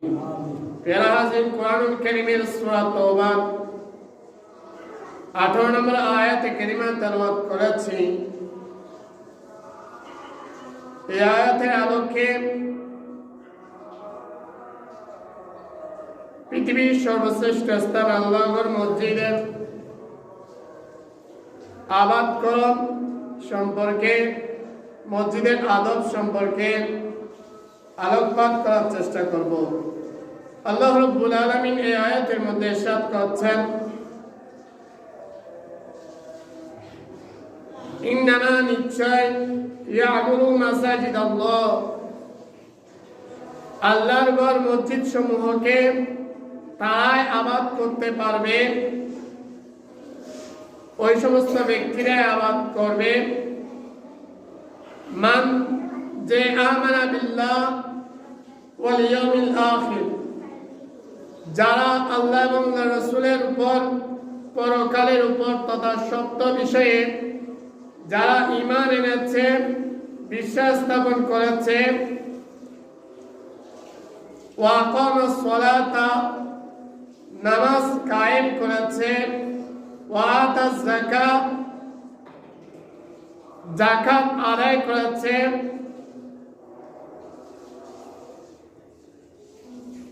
প্যারা হাজির কোরআনুল কারীমের সূরা তওবা 18 নম্বর আয়াতে কারিমা তেলাওয়াত করেছি। এই আয়াতের আলোকে পৃথিবীর সর্বশ্রেষ্ঠ স্থান আল্লাহর মসজিদের আবাদকরণ সম্পর্কে, মসজিদের আদব সম্পর্কে আলোকপাত করার চেষ্টা করব। আল্লাহ রাব্বুল আলামিন এই আয়াতের মধ্যে ইরশাদ করছেন, ইন্নামা নিশ্চয় ইয়ামুরু মাসাজিদ আল্লাহ, আল্লাহর ঘর মসজিদ সমূহকে তারাই আবাদ করতে পারবে, ওই সমস্ত ব্যক্তিরাই আবাদ করবে, মান যে আমানা বিল্লাহ ওয়াল ইয়াউমিল আখির, যারা আল্লাহ এবং রাসূলের উপর, পরকালের উপর তথা সত্য বিষয়ে যারা ঈমান এনেছে, বিশ্বাস স্থাপন করেছে, ওয়া আকামাস সালাতা, নামাজ কায়েম করেছে, ওয়া আতাজ যাকাত, যাকাত আদায় করেছে,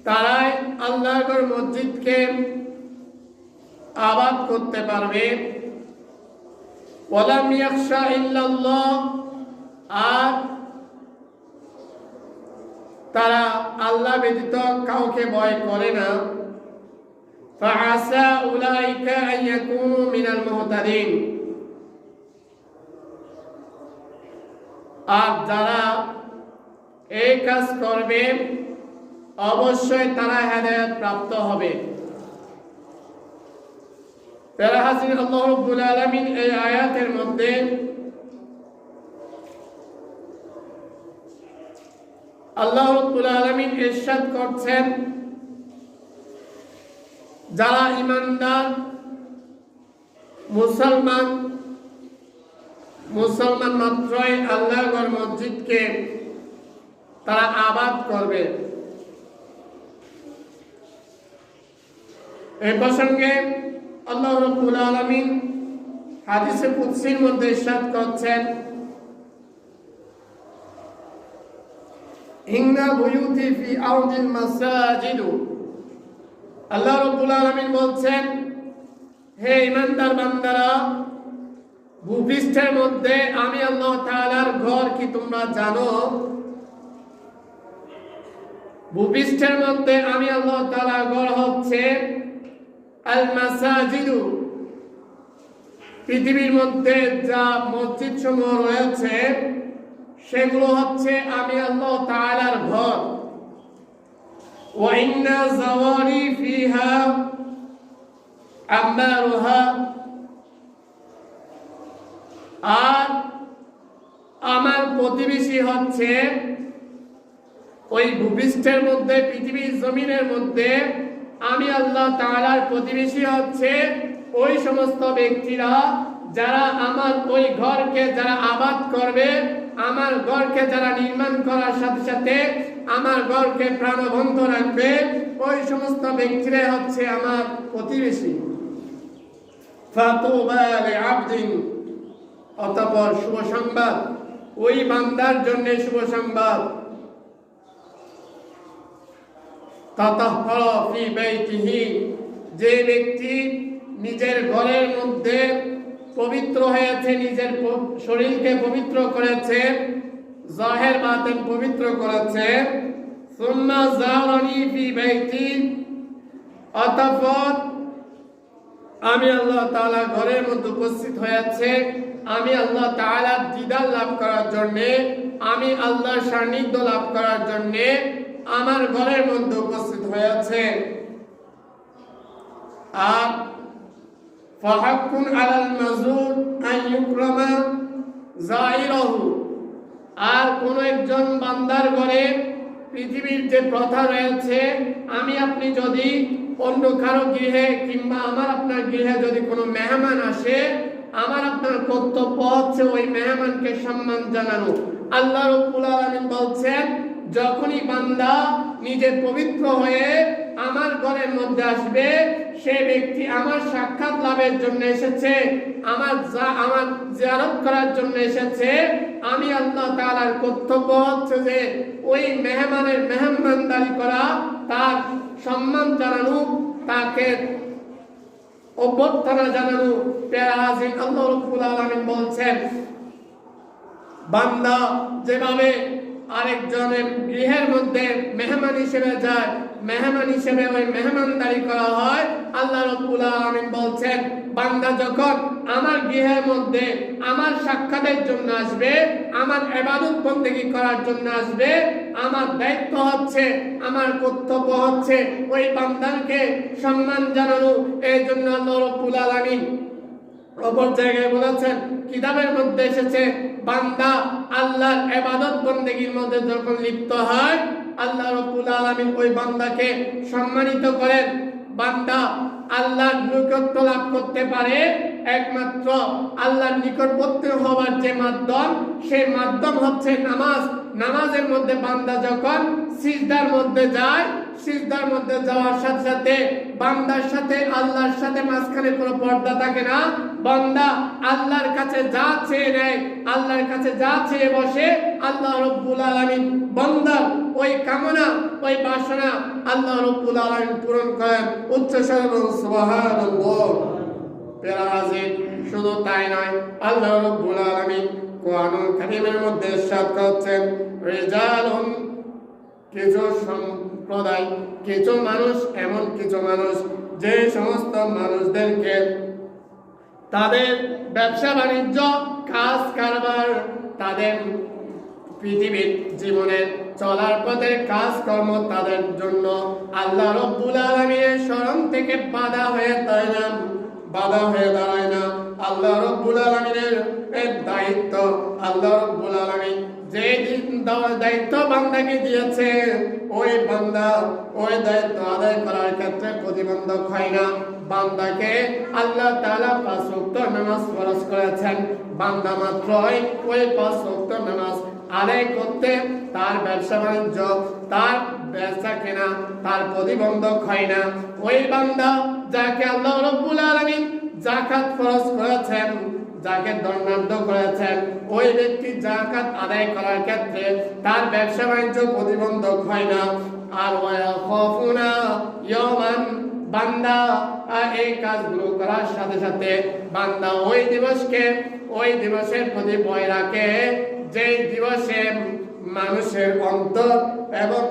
তারাই আল্লাহর মসজিদকে আবাদ করতে পারবে। ওয়ালাম ইয়াখশা ইল্লাল্লাহ, আর তারা আল্লাহ ব্যতীত কাউকে ভয় করে না। ফাআসা উলাইকা আন ইয়াকুনু মিনাল মুহতাদিন, আর যারা এই কাজ করবে অবশ্যই তারা হেদায়েত প্রাপ্ত হবে। প্যারা হাজির, আল্লাহ রাব্বুল আলামিন এই আয়াতের মধ্যে আল্লাহ রাব্বুল আলামিন ইরশাদ করছেন, যারা ঈমানদার মুসলমান মাত্রই আল্লাহর ঘর মসজিদকে তারা আবাদ করবে। এই প্রসঙ্গে আল্লাহ রাব্বুল আলামিন হাদিসে কুদসির মধ্যে ইরশাদ করছেন, ইন্না বুয়ুতি ফি আরদিল মাসাজিদ, আল্লাহ রাব্বুল আলামিন বলছেন, হে ঈমানদার বান্দারা, ভূপৃষ্ঠের মধ্যে আমি আল্লাহ তাআলার ঘর কি তোমরা জানো? ভূপৃষ্ঠের মধ্যে আমি আল্লাহ তাআলার ঘর হচ্ছে আল মাসাজিদু, পৃথিবীর মধ্যে যা মসজিদ সমূহ রয়েছে সেগুলো হচ্ছে আমি আল্লাহ তাআলার ঘর। ওয়া ইন্না যাওয়ারি ফিহা আমারুহা, আর আমার প্রতিবেশী হচ্ছে ওই ভূপৃষ্ঠের মধ্যে, পৃথিবীর জমিনের মধ্যে আমি আল্লাহ তাআলার প্রতিবেশী হচ্ছে ওই সমস্ত ব্যক্তিরা যারা আমার ওই ঘরকে যারা আবাদ করবে, আমার ঘরকে যারা নির্মাণ করার সাথে সাথে আমার ঘরকে প্রাণবন্ত রাখবে, ওই সমস্ত ব্যক্তিরা হচ্ছে আমার প্রতিবেশী। ফাতুবা লিআবদিন, অতঃপর শুভ সংবাদ ওই বান্দার জন্য, শুভ সংবাদ, তাতাহহারা ফি বাইতিহি, যে ব্যক্তি নিজের ঘরের মধ্যে পবিত্র হয়েছে, নিজের শরীরকে পবিত্র করেছে, জাহির বাতিন পবিত্র করেছে, সুম্মা যারানি ফি বাইতি, অতঃপর আমি আল্লাহ তাআলা ঘরের মধ্যে উপস্থিত হয়েছে, আমি আল্লাহ তাআলার দিদার লাভ করার জন্য, আমি আল্লাহর সান্নিধ্য লাভ করার জন্য আমার ঘরের মধ্যে উপস্থিত হয়েছে। আর ফাহাক্কুন আলাল মাজুর আন ইউকরামা যায়িরহু, আর কোন একজন বান্দার ঘরে, পৃথিবীর যে প্রথা রয়েছে, আমি আপনি যদি অন্য কারো গৃহে কিংবা আমার আপনার গৃহে যদি কোনো মেহমান আসে, আমার আপনার কর্তব্য হচ্ছে ওই মেহমানকে সম্মান জানানো। আল্লাহ রাব্বুল আলামিন বলছেন, যখনই বান্দা নিজে পবিত্র হয়ে আমার ঘরের মধ্যে আসবে, সে ব্যক্তি আমার সাক্ষাৎ লাভের জন্য এসেছে, আমার জিয়ারত করার জন্য এসেছে। আমি আল্লাহ তাআলার কর্তব্য হচ্ছে যে ওই মেহমানের মেহমানদারি করা, তার সম্মান জানানো, তাকে অভ্যর্থনা জানানো। প্রিয় হাজির, আল্লাহ রাব্বুল আলামিন বলছেন, বান্দা যেভাবে আরেকজনের গৃহের মধ্যে মেহমান হিসেবে যায়, মেহমান হিসেবে ওই মেহমানদারি করা হয়। আল্লাহ রাব্বুল আলামিন বলছেন, বান্দা যখন আমার গৃহের মধ্যে আমার সাক্ষাতের জন্য আসবে, আমার ইবাদত বন্দেগী করার জন্য আসবে, আমার দায়িত্ব হচ্ছে, আমার কর্তব্য হচ্ছে ওই বান্দাকে সম্মান জানানো। এই জন্য আল্লাহ রাব্বুল আলামিন অপর জায়গায় বলেছেন, কিতাবের মধ্যে এসেছে, বান্দা আল্লাহর ইবাদত বন্দেগীর মধ্যে যখন লিপ্ত হয়, আল্লাহ রাব্বুল আলামিন ওই বান্দাকে সম্মানিত করেন। বান্দা আল্লাহর নিকটত্ব লাভ করতে পারে একমাত্র আল্লাহর নিকটবর্তী হওয়ার যে মাধ্যম, সেই মাধ্যম হচ্ছে নামাজ। নামাজের মধ্যে বান্দা যখন সিজদার মধ্যে যায়, সিজদার মধ্যে যাওয়ার সাথে সাথে বান্দার সাথে আল্লাহর সাথে মাঝখানে কোনো পর্দা থাকে না। বান্দা আল্লাহর কাছে যা চেয়ে নেয়, আল্লাহর কাছে যা চেয়ে বসে, আল্লাহ রাব্বুল আলামিন বান্দার ওই কামনা, ওই বাসনা আল্লাহ রাব্বুল আলামিন পূরণ করেন। উচ্চস্বরে বলুন সুবহানাল্লাহ। প্রিয় হাজির, শুধু তাই নয়, আল্লাহ রাব্বুল আলামিন কোরআনুল কারীমের মধ্যে ইরশাদ করছেন, রিজালুন, কিছু সম্প্রদায়, কিছু মানুষ, এমন কিছু মানুষ যে সমস্ত মানুষদেরকে তাদের ব্যবসা বাণিজ্য, কাজ কারবার, তাদের পৃথিবীর জীবনের চলার পথের কাজকর্ম, তাদের জন্য আল্লাহ রাব্বুল আলামিনের শরণ থেকে বাধা হয়ে দাঁড়ায় না। আল্লাহ রাব্বুল আলামিনের দায়িত্ব, আল্লাহ রাব্বুল আলামিন যে দায়িত্ব বান্দাকে দিয়েছে, ওই বান্দা ওই দায়িত্ব আদায় করার ক্ষেত্রে প্রতিবন্ধক হয় না। বান্দাকে আল্লাহ তাআলা 5 ওয়াক্ত নামাজ ফরজ করেছেন। বান্দা মাত্রই ওই 5 ওয়াক্ত নামাজ আদায় করতে তার ব্যবসা বাণিজ্য, তার বেচা কেনা, তার প্রতিবন্ধক হয় না। ওই বান্দা যাকে আল্লাহ রাব্বুল আলামিন যাকাত ফরজ করেছেন, যাকে দণ্ডায়মান করেছেন, ওই ব্যক্তি যাকাত আদায় করার ক্ষেত্রে তার ব্যবসা বাণিজ্য প্রতিবন্ধক হয় না। আর ওয়াখাফুনা ইয়ামান, বান্দা এই কাজগুলো করার সাথে সাথে বান্দা ওই দিবসকে, ওই দিবসের প্রতি ভয় রাখে, যে দিবসে মানুষের অন্তর এবং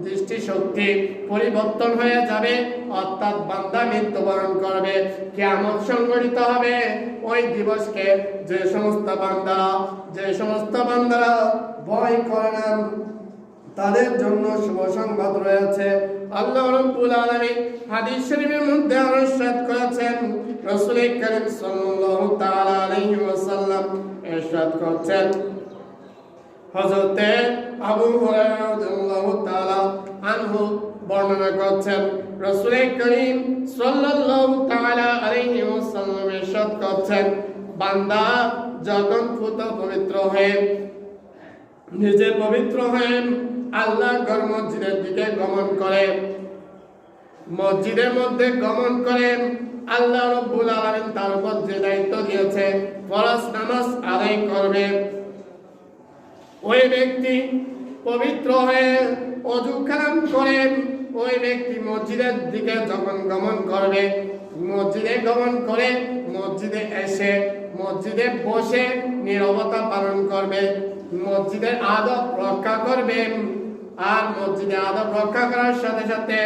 দৃষ্টিশক্তি পরিবর্তন হয়ে যাবে, অর্থাৎ বান্দা মৃত্যুবরণ করবে, কিয়ামত সংঘটিত হবে। ওই দিবসকে যে সমস্ত বান্দারা ভয় করে না, তাদের জন্য শুভ সংবাদ রয়েছে। আল্লাহ রাব্বুল আলামিন হাদিস শরীফের মধ্যে ইরশাদ করেছেন, রাসূল কারীম সাল্লাল্লাহু তাআলা আলাইহি ওয়াসাল্লাম ইরশাদ করেছেন, হযরতে আবু হুরায়রা রাদিয়াল্লাহু তাআলা আনহু বর্ণনা করছেন, রাসূল কারীম সাল্লাল্লাহু তাআলা আলাইহি ওয়াসাল্লাম ইরশাদ করেছেন, বান্দা যখন পবিত্র হয়ে, নিজে পবিত্র হয়ে আল্লাহর ঘর মসজিদের দিকে গমন করে, মসজিদের মধ্যে গমন করেন, আল্লাহ রাব্বুল আলামিন তার উপর যে দায়িত্ব দিয়েছে, ফরজ নামাজ আদায় করবে। ওই ব্যক্তি পবিত্র হয়ে ওযু কালাম করে ওই ব্যক্তি মসজিদের দিকে যখন গমন করবে, মসজিদে গমন করে মসজিদে এসে মসজিদে বসে নীরবতা পালন করবে, মসজিদের আদব রক্ষা করবে। আর মসজিদে আদব রক্ষা করার সাথে সাথে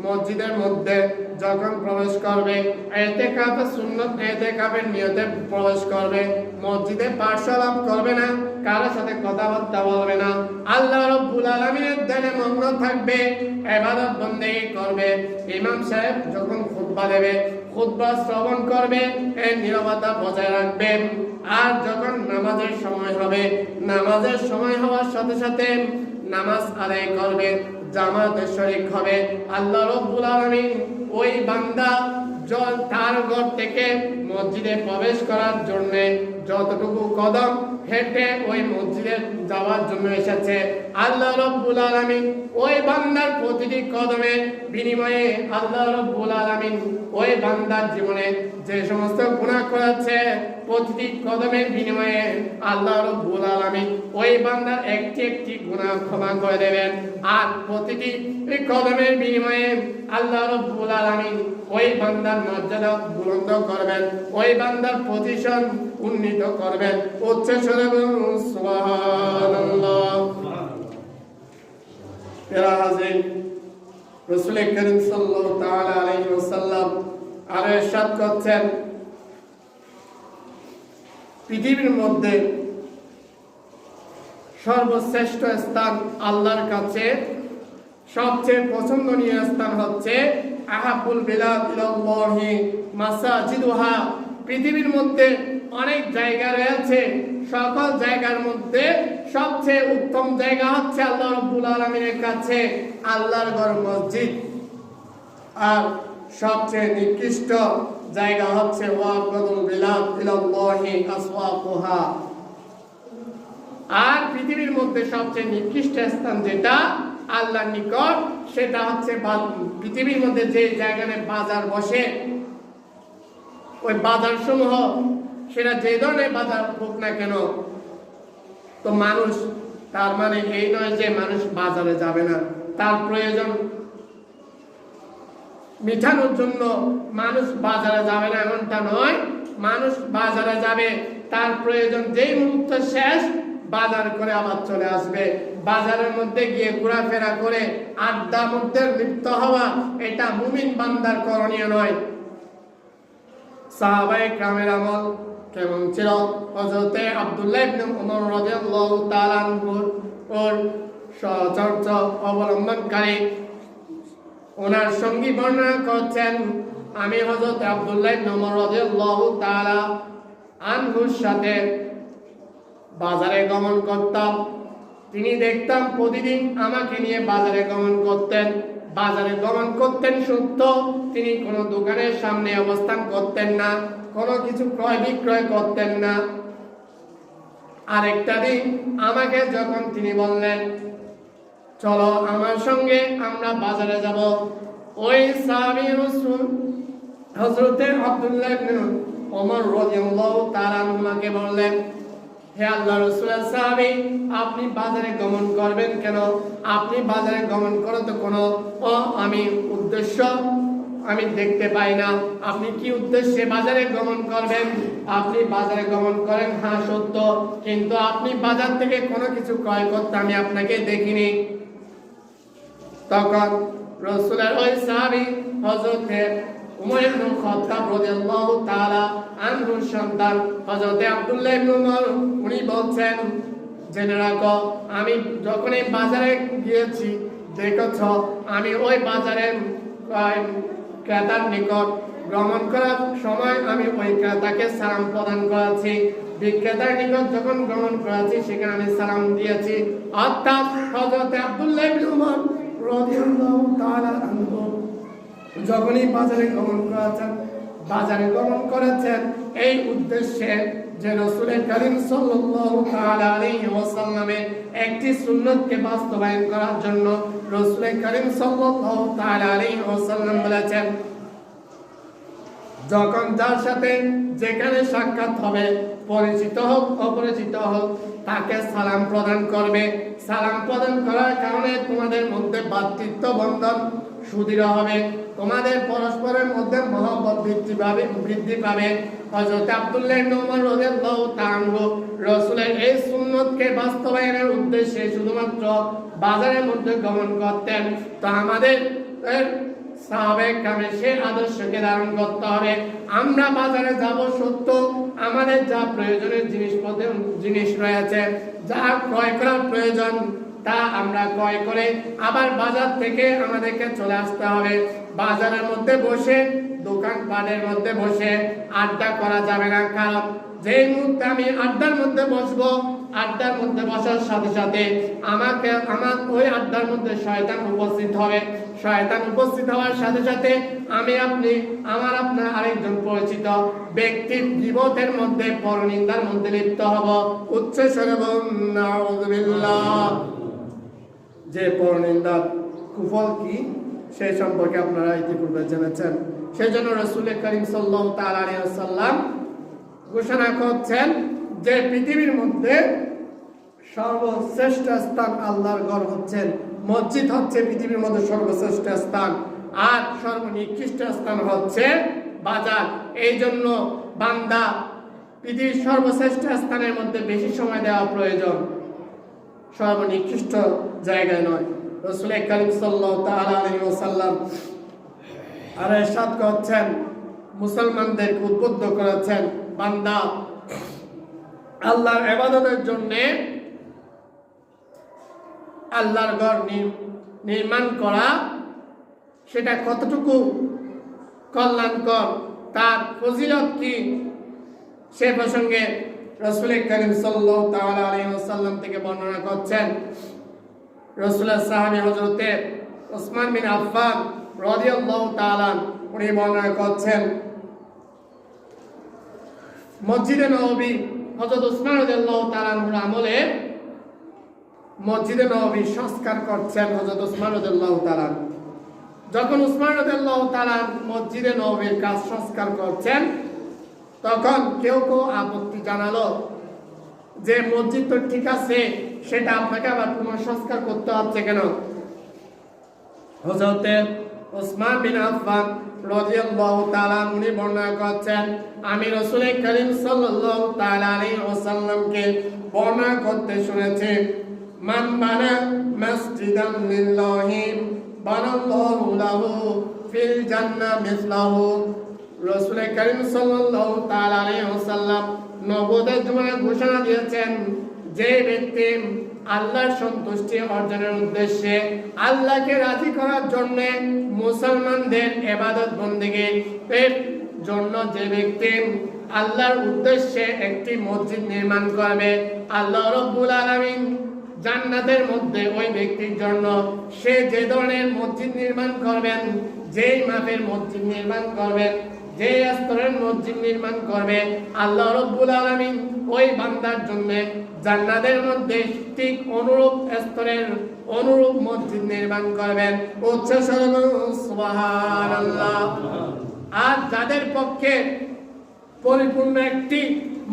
মসজিদের মধ্যে যখন প্রবেশ করবে, ইতিকাফে সুন্নাত ইতিকাফের নিয়তে প্রবেশ করবে, মসজিদে পার্শ্বলাপ করবে না, কারো সাথে কথাবার্তা বলবে না, আল্লাহ রাব্বুল আলামিনের ধ্যানে মগ্ন থাকবে, ইবাদত বন্দেগী করবে। ইমাম সাহেব যখন খুতবা দেবে, খুতবা শ্রবণ করবে, এই নীরবতা বজায় রাখবে। আর যখন নামাজের সময় হবে, নামাজের সময় হওয়ার সাথে সাথে নামাজ আদায় করবে, জামাতে শরীক হবে। আল্লাহ রাব্বুল আলামিন ওই বান্দা তার ঘর থেকে মসজিদে প্রবেশ করার জন্য যতটুকু কদম হেঁটে ওই মসজিদে যাওয়ার জন্য এসেছে, আল্লাহ রাব্বুল আলামিন ওই বান্দার প্রতিটি কদমের বিনিময়ে আল্লাহ রাব্বুল আলামিন ওই বান্দার জীবনে যে সমস্ত গুনাহ করেছে প্রতিটি কদমের বিনিময়ে আল্লাহ রাব্বুল আলামিন ওই বান্দার একটি একটি গুনাহ ক্ষমা করে দেবেন। আর প্রতিটি কদমের বিনিময়ে আল্লাহ রাব্বুল আলামিন ওই বান্দার মর্যাদা বুলন্দ করবেন, ওই বান্দার পজিশন উন্নীত করবেন। উচ্চ স্বরে বলুন সুবহানাল্লাহ। প্রিয় হাজির, রাসূল করিম সাল্লাল্লাহু তাআলা আলাইহি ওয়াসাল্লাম আর ইরশাদ করছেন, পৃথিবীর মধ্যে সর্বশ্রেষ্ঠ স্থান আল্লাহর কাছে সবচেয়ে পছন্দনীয় স্থান হচ্ছে আহাবুল বিলাদ ইলাল্লাহি মাসাজিদুহা। পৃথিবীর মধ্যে অনেক জায়গা রয়েছে, সকল জায়গার মধ্যে সবচেয়ে উত্তম জায়গা হচ্ছে আল্লাহ রাব্বুল আলামিনের কাছে আল্লাহর ঘর মসজিদ। আর সবচেয়ে নিকৃষ্ট জায়গা হচ্ছে ওয়াবাদুল বিলাদ ইলাল্লাহি আসওয়াকুহা। আর পৃথিবীর মধ্যে সবচেয়ে নিকৃষ্ট স্থান যেটা আল্লাহর নিকট সেটা হচ্ছে পৃথিবীর মধ্যে যে জায়গায় বাজার বসে, ওই বাজার সমূহ সেটা যে ধরনের বাজার হোক না কেন, তো মানুষ, তার মানে এই নয় যে মানুষ বাজারে যাবে না, তার প্রয়োজন মিটানোর জন্য মানুষ বাজারে যাবে না এমনটা নয়। মানুষ বাজারে যাবে, তার প্রয়োজন যেই মুহূর্তে শেষ বাজার করে আবার চলে আসবে। বাজারের মধ্যে গিয়ে ঘোরাফেরা করে আড্ডার মধ্যে লিপ্ত হওয়া এটা মুমিন বান্দার করণীয় নয়। সাহাবায়ে কেরামের আমল কেমন ছিল? হযরত আব্দুল্লাহ ইবনে উমর রাদিয়াল্লাহু তাআলা আনহুর সচর্চ অবলম্বনকারী ওনার সঙ্গী বর্ণনা করছেন, আমি হযরত আব্দুল্লাহ ইবনে উমর রাদিয়াল্লাহু তাআলা আনহুর সাথে বাজারে গমন করতাম। তিনি দেখতাম প্রতিদিন আমাকে নিয়ে বাজারে গমন করতেন। বাজারে গমন করতেন সত্য, তিনি কোনো দোকানের সামনে অবস্থান করতেন না, কোনো কিছু ক্রয় বিক্রয় করতেন না। আরেকটা দিন আমাকে যখন তিনি বললেন, চলো আমার সঙ্গে আমরা বাজারে যাব, ওই সাহাবী রাসূল হযরত আব্দুল্লাহ ইবনে ওমর রাদিয়াল্লাহু তাআলা আনহুকে বললেন, হে আল্লাহর রাসূলের সাহাবী, আপনি বাজারে গমন করবেন কেন? আপনি বাজারে গমন করে তো কোনো আমি উদ্দেশ্য আমি দেখতে পাই না। আপনি কি উদ্দেশ্যে বাজারে গমন করবেন? আপনি বাজারে গমন করেন, হ্যাঁ সত্য, কিন্তু আপনি বাজার থেকে কোনো কিছু ক্রয় করতে আমি আপনাকে দেখিনি। তখন রাসূলের ওই সাহাবী হযরত উমর ইবনে খাত্তাব রাদিয়াল্লাহু তাআলা আনহুর সন্তান হযরত আব্দুল্লাহ ইবনে উমর উনি বলছেন, জেনে রাখো, আমি যখন এই বাজারে গিয়েছি দেখেছ আমি ওই বাজারে ক্রেতার নিকট ভ্রমণ করার সময় আমি ওই ক্রেতাকে সালাম প্রদান করেছি, বিক্রেতার নিকট যখন ভ্রমণ করেছি সেখানে আমি সালাম দিয়েছি। অর্থাৎ হযরত আব্দুল্লাহ ইবনে উমর রাদিয়াল্লাহু তাআলা আনহু যখনই বাজারে গমন করেছেন এই উদ্দেশ্যে যে রাসূল করিম সাল্লাল্লাহু তাআলা আলাইহি ওয়াসাল্লামের একটি সুন্নতকে বাস্তবায়ন করার জন্য রাসূল করিম সাল্লাল্লাহু তাআলা আলাইহি ওয়াসাল্লাম বলেছেন, যখন যার সাথে যেখানে সাক্ষাৎ হবে, পরিচিত হোক অপরিচিত হোক, তাকে সালাম প্রদান করবে। সালাম প্রদান করার কারণে তোমাদের মধ্যে ভ্রাতৃত্ব বন্ধন সুদৃঢ় হবে, তোমাদের পরস্পরের মধ্যে মহব্বত বৃদ্ধি পাবে। হযরত আব্দুল্লাহ ইবনে উমর রাদিয়াল্লাহু তাআলা আনহু রাসূলের এই সুন্নতকে বাস্তবায়নের উদ্দেশ্যে শুধুমাত্র বাজারের মধ্যে গমন করতেন। তো আমাদের সাহাবায়ে কেরামের সেই আদর্শকে ধারণ করতে হবে। আমরা বাজারে যাব সত্য, আমাদের যা প্রয়োজনের জিনিস রয়েছে, যা ক্রয় করার প্রয়োজন তা আমরা ক্রয় করে আবার বাজার থেকে আমাদেরকে চলে আসতে হবে। বাজারের মধ্যে বসে, দোকানপাটের মধ্যে বসে আড্ডা করা যাবে না, কারণ যেই মুহূর্তে আমি আড্ডার মধ্যে বসবো, আড্ডার মধ্যে বসার সাথে সাথে আমার ওই আড্ডার মধ্যে শয়তান উপস্থিত হবে। শয়তান উপস্থিত হওয়ার সাথে সাথে আমি আপনি আমার আপনার আরেকজন পরিচিত ব্যক্তির গীবতের মধ্যে পরনিন্দার মধ্যে লিপ্ত হব। উচ্চ স্বরে বলুন নাউযুবিল্লাহ। যে পরনিন্দার কুফল কি সে সম্পর্কে আপনারা ইতিপূর্বে জেনেছেন। সেজন্য রাসূল করিম সাল্লাল্লাহু তাআলা আলাইহি ওয়াসাল্লাম ঘোষণা করছেন যে পৃথিবীর মধ্যে সর্বশ্রেষ্ঠ স্থান আল্লাহর ঘর হচ্ছেন মসজিদ, হচ্ছে পৃথিবীর মধ্যে সর্বশ্রেষ্ঠ স্থান, আর সর্বনিকৃষ্ট স্থান হচ্ছে বাজার। এই জন্য বান্দা পৃথিবীর সর্বশ্রেষ্ঠ স্থানের মধ্যে বেশি সময় দেওয়া প্রয়োজন, সর্বনিকৃষ্ট জায়গায় নয়। রাসূল করিম সাল্লাল্লাহু তাআলা আলাইহি ওয়াসাল্লাম আর ইরশাদ করছেন, মুসলমানদেরকে উদ্বুদ্ধ করেছেন, বান্দা আল্লাহর ইবাদতের জন্য আল্লাহর ঘর নির্মাণ করা সেটা কতটুকু কল্যাণকর, তার ফজিলত কি, সে প্রসঙ্গে রাসূল করিম সাল্লাল্লাহু তাআলা আলাইহি ওয়াসাল্লাম থেকে বর্ণনা করছেন। রাসূলের সাহাবী হযরতে ওসমান বিন আফফান রাদিয়াল্লাহু তাআলা উনি বর্ণনা করছেন, মসজিদে নববী হযরত ওসমান রাদিয়াল্লাহু তাআলা আমলে মসজিদে নববী সংস্কার করছেন হযরত ওসমান রাদিয়াল্লাহু তাআলা। যখন ওসমান রাদিয়াল্লাহু তাআলা মসজিদে নববীর কাজ সংস্কার করছেন, তখন কেউ আপত্তি জানালো যে মসজিদ তো ঠিক আছে, সেটা আপনাকে আবার পুনঃসংস্কার করতে হচ্ছে কেন? হযরত ওসমান বিন আফফান রাদিয়াল্লাহু তাআলা উনি বর্ণনা করছেন, আমি রাসূল করিম সাল্লাল্লাহু তাআলা আলাইহি ওয়াসাল্লামকে বর্ণনা করতে শুনেছি, মান বানা মসজিদান লিল্লাহি বানাল্লাহু লাহু ফিল জান্নাহ মিসলাহু। রাসূল করিম সাল্লাল্লাহু তাআলা আলাইহি ওয়াসাল্লাম নবুয়তের জীবনে ঘোষণা দিয়েছেন, যে ব্যক্তি আল্লাহর সন্তুষ্টি অর্জনের উদ্দেশ্যে আল্লাহকে রাজি করার জন্য মুসলমানদের ইবাদত বন্দেগীর জন্য যে ব্যক্তি আল্লাহর উদ্দেশ্যে একটি মসজিদ নির্মাণ করবে, আল্লাহ রাব্বুল আলামিন জান্নাতের মধ্যে ওই ব্যক্তির জন্য সে যে ধরনের মসজিদ নির্মাণ করবেন, যেই মাপের মসজিদ নির্মাণ করবেন, যে স্তরের মসজিদ নির্মাণ করবে, আল্লাহ রাব্বুল আলামিন ওই বান্দার জন্য জান্নাতের মধ্যে ঠিক অনুরূপ স্তরের অনুরূপ মসজিদ নির্মাণ করবেন। সুবহানাল্লাহ। আর যাদের পক্ষে পরিপূর্ণ একটি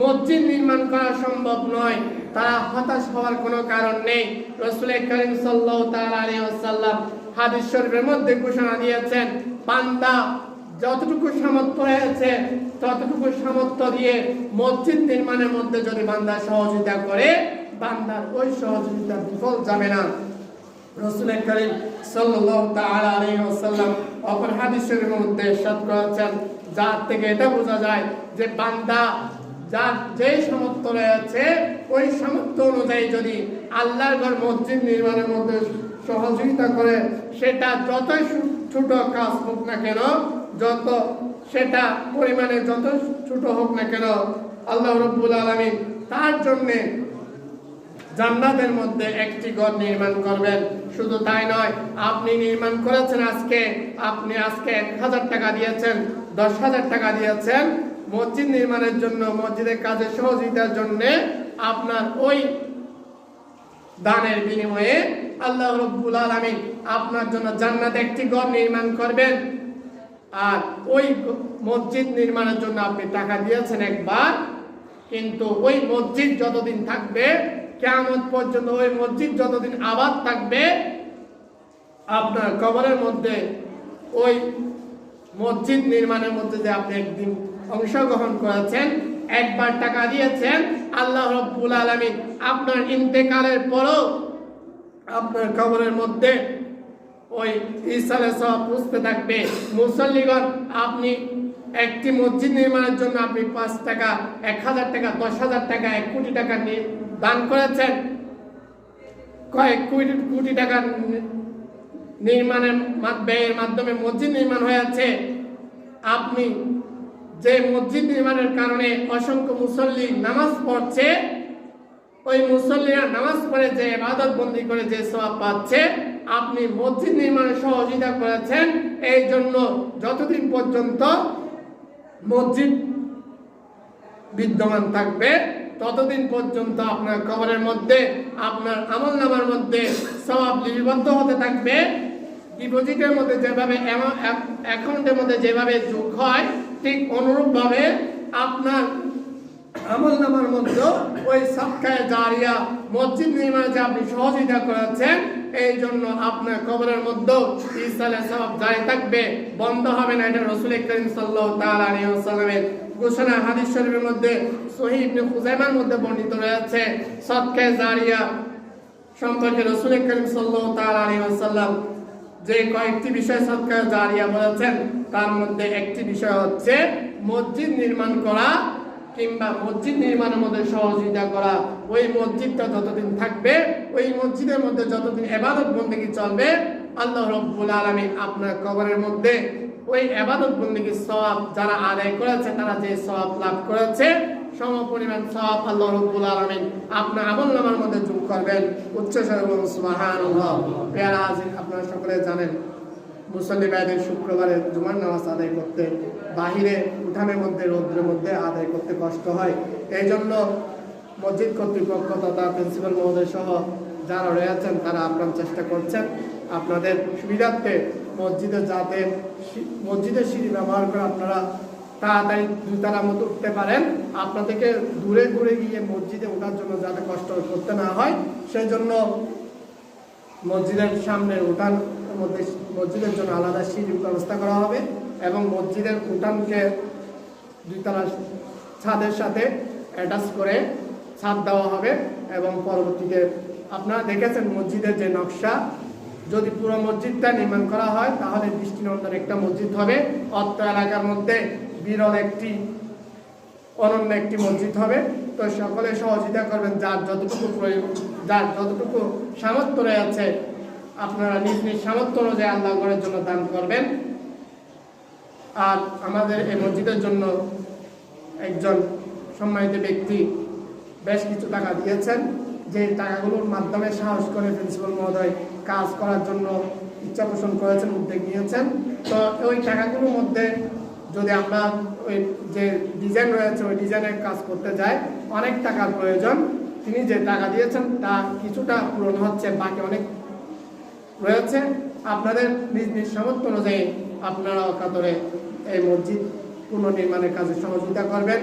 মসজিদ নির্মাণ করা সম্ভব নয়, তারা হতাশ হওয়ার কোনো কারণ নেই। রাসূল করিম সাল্লাল্লাহু তাআলা আলাইহি ওয়াসাল্লাম হাদিস শরীফের মধ্যে ঘোষণা দিয়েছেন, বান্দা যতটুকু সামর্থ্য রয়েছে ততটুকু সামর্থ্য দিয়ে মসজিদ নির্মাণের মধ্যে যদি বান্দা সহযোগিতা করে, বান্দার ওই সহযোগিতা বিফল যাবে না। রাসূল করিম সাল্লাল্লাহু তাআলা আলাইহি ওয়াসাল্লাম অপর হাদিস শরীফের মধ্যে ইরশাদ করেছেন, যার থেকে এটা বোঝা যায় যে বান্দা যার যে সামর্থ্য রয়েছে ওই সামর্থ্য অনুযায়ী যদি আল্লাহর ঘর মসজিদ নির্মাণের মধ্যে সহযোগিতা করে, সেটা যতই ছোট কাজ হোক না কেন, যত সেটা পরিমাণে যত ছোট হোক না কেন, আল্লাহ রাব্বুল আলামিন তার জন্য জান্নাতের মধ্যে একটি ঘর নির্মাণ করবেন। শুধু তাই নয়, আপনি নির্মাণ করেছেন, আপনি আজকে 1000 টাকা দিয়েছেন, 10,000 টাকা দিয়েছেন মসজিদ নির্মাণের জন্য, মসজিদের কাজে সহযোগিতার জন্য, আপনার ওই দানের বিনিময়ে আল্লাহ রাব্বুল আলামিন আপনার জন্য জান্নাতে একটি ঘর নির্মাণ করবেন। আর ওই মসজিদ নির্মাণের জন্য আপনি টাকা দিয়েছেন একবার, কিন্তু ওই মসজিদ যতদিন থাকবে, কিয়ামত পর্যন্ত ওই মসজিদ যতদিন আবাদ থাকবে, আপনার কবরের মধ্যে ওই মসজিদ নির্মাণের মধ্যে যে আপনি একদিন অংশগ্রহণ করেছেন, একবার টাকা দিয়েছেন, আল্লাহ রাব্বুল আলামিন আপনার ইন্তেকালের পরও আপনার কবরের মধ্যে ওই ইসালে সওয়াব পুষতে থাকবে। মুসল্লিগণ, আপনি একটি মসজিদ নির্মাণের জন্য আপনি 5 টাকা, 1000 টাকা, 10,000 টাকা, 1 কোটি টাকা দান করেছেন, কয়েক কোটি টাকা নির্মাণের ব্যয়ের মাধ্যমে মসজিদ নির্মাণ হয়েছে। আপনি যে মসজিদ নির্মাণের কারণে অসংখ্য মুসল্লি নামাজ পড়ছে, ওই মুসল্লিরা নামাজ পড়ে যে ইবাদত বন্দি করে যে সওয়াব পাচ্ছে, আপনি মসজিদ নির্মাণে সহযোগিতা করেছেন, এই জন্য যতদিন পর্যন্ত মসজিদ বিদ্যমান থাকবে ততদিন পর্যন্ত আপনার কবরের মধ্যে আপনার আমলনামার মধ্যে সওয়াব লিপিবদ্ধ হতে থাকবে। ডিপোজিটের মধ্যে যেভাবে অ্যাকাউন্টের মধ্যে যেভাবে যোগ হয়, ঠিক অনুরূপভাবে আপনার আমলনামার মধ্যে ওই সাদকায়ে জারিয়া মসজিদ নির্মাণে যে আপনি সহযোগিতা করেছেন, এই জন্য আপনার কবরের মধ্যে ইসালে সওয়াব জারি থাকবে, বন্ধ হবে না। এটা রাসূল করিম সাল্লাল্লাহু তাআলা আলাইহি ওয়াসাল্লামের ঘোষণা। হাদিস শরীফের মধ্যে সহিহ ইবনে খুজাইমার মধ্যে বর্ণিত রয়েছে সাদকায়ে জারিয়া সম্পর্কে রাসূল করিম সাল্লাল্লাহু তাআলা আলাইহি ওয়াসাল্লাম যে কয়েকটি বিষয় সাদকায়ে জারিয়া বলেছেন, তার মধ্যে একটি বিষয় হচ্ছে মসজিদ নির্মাণ করা কিংবা মসজিদ নির্মাণের মধ্যে সহযোগিতা করা। ওই মসজিদটা যতদিন থাকবে, ওই মসজিদের মধ্যে যতদিন ইবাদত বন্দেগী চলবে, আল্লাহ রাব্বুল আলামিন আপনার কবরের মধ্যে ওই ইবাদত বন্দেগীর সওয়াব যারা আদায় করেছে, তারা যে সওয়াব লাভ করেছে সমপরিমাণ সওয়াব আল্লাহ রাব্বুল আলামিন আপনার আমলনামার মধ্যে যোগ করবেন। উচ্চস্বরে বলুন সুবহানাল্লাহ। প্রিয় হাজির, আপনারা সকলে জানেন মুসল্লি ভাইদের শুক্রবারে জুমার নামাজ আদায় করতে বাহিরে উঠানের মধ্যে রৌদ্রের মধ্যে আদায় করতে কষ্ট হয়। এই জন্য মসজিদ কর্তৃপক্ষ তথা প্রিন্সিপাল মহোদয় সহ যারা রয়েছেন তারা আপ্রাণ চেষ্টা করছেন আপনাদের সুবিধার্থে মসজিদে যাতে মসজিদের সিঁড়ি ব্যবহার করে আপনারা তাড়াতাড়ি দুইতলার মতো উঠতে পারেন, আপনাদেরকে দূরে দূরে গিয়ে মসজিদে ওঠার জন্য যাতে কষ্ট করতে না হয়, সেই জন্য মসজিদের সামনের উঠান মধ্যে মসজিদের জন্য আলাদা সিঁড়ির ব্যবস্থা করা হবে এবং মসজিদের উঠানকে দুইতলা ছাদের সাথে অ্যাটাচ করে ছাদ দেওয়া হবে। এবং পরবর্তীতে আপনারা দেখেছেন মসজিদের যে নকশা, যদি পুরো মসজিদটা নির্মাণ করা হয় তাহলে দৃষ্টিনন্দন একটা মসজিদ হবে। অত্র এলাকার মধ্যে বিরল একটি অনন্য একটি মসজিদ হবে। তো সকলে সহযোগিতা করবেন, যার যতটুকু সামর্থ্য রয়েছে আপনারা নিজ নিজ সামর্থ্য অনুযায়ী আল্লাহ ঘরের জন্য দান করবেন। আর আমাদের এই মসজিদের জন্য একজন সম্মানিত ব্যক্তি বেশ কিছু টাকা দিয়েছেন, যে টাকাগুলোর মাধ্যমে সাহস করে প্রিন্সিপাল মহোদয় কাজ করার জন্য ইচ্ছা পোষণ করেছেন, উদ্যোগ নিয়েছেন। তো ওই টাকাগুলোর মধ্যে যদি আমরা ওই যে ডিজাইন রয়েছে ওই ডিজাইনের কাজ করতে যাই, অনেক টাকার প্রয়োজন। তিনি যে টাকা দিয়েছেন তা কিছুটা পূরণ হচ্ছে, বাকি অনেক রয়েছে। আপনাদের নিজ নিজ সামর্থ্য অনুযায়ী আপনারা অকাতরে এই মসজিদ পুনর্নির্মাণের কাজে সহযোগিতা করবেন।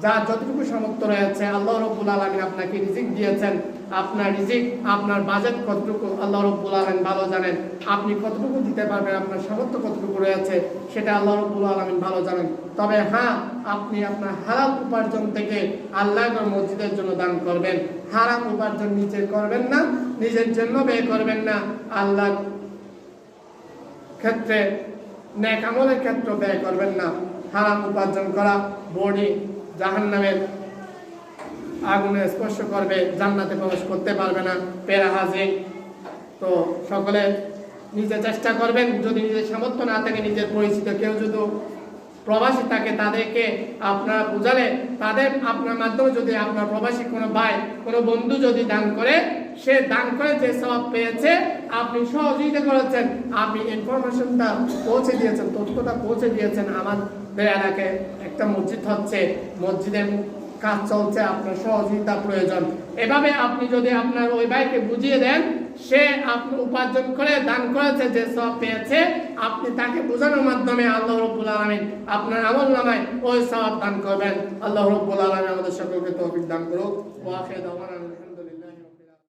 যার যতটুকু সামর্থ্য রয়েছে আল্লাহ রাব্বুল আলামিন আপনাকে রিজিক দিয়েছেন, আপনার রিজিক আপনার বাজেট কতটুকু আল্লাহ রাব্বুল আলামিন ভালো জানেন। আপনি কতটুকু দিতে পারবেন, আপনার সামর্থ্য কতটুকু রয়েছে সেটা আল্লাহ রাব্বুল আলামিন ভালো জানেন। তবে হ্যাঁ, আপনি আপনার হালাল উপার্জন থেকে আল্লাহর মসজিদের জন্য দান করবেন। হারাম উপার্জন নিজে করবেন না, নিজের জন্য ব্যয় করবেন না, আল্লাহর ক্ষেত্রে নেক আমলের ক্ষেত্রে ব্যয় করবেন না। হারাম উপার্জন করা বডি জাহান্নামের আগুনে স্পর্শ করবে, জান্নাতে প্রবেশ করতে পারবে না। প্রিয় হাজির, তো সকলে নিজে চেষ্টা করবেন, যদি নিজের সামর্থ্য না থাকে, নিজের পরিচিত কেউ যদি প্রবাসী থাকে তাদেরকে আপনারা বুঝালে, তাদের আপনার মাধ্যমে যদি আপনার প্রবাসী কোনো ভাই কোনো বন্ধু যদি দান করে, সে দান করে যে সওয়াব পেয়েছে, আপনি সহযোগিতা করেছেন, আপনি ইনফরমেশনটা পৌঁছে দিয়েছেন, তথ্যটা পৌঁছে দিয়েছেন, আমাদের এলাকায় একটা মসজিদ হচ্ছে, মসজিদের কাজ চলছে, আপনার সহযোগিতা প্রয়োজন। এভাবে আপনি যদি আপনার ওই ভাইকে বুঝিয়ে দেন, সে আপনি উপার্জন করে দান করেছে যে সওয়াব পেয়েছে, আপনি তাকে বোঝানোর মাধ্যমে আল্লাহ রাব্বুল আলামিন আপনার আমলনামায় ওই সওয়াব দান করবেন। আল্লাহ রাব্বুল আলামিন আমাদের সকলকে তৌফিক দান করুক। ওয়া আখিরু দাওয়ানা।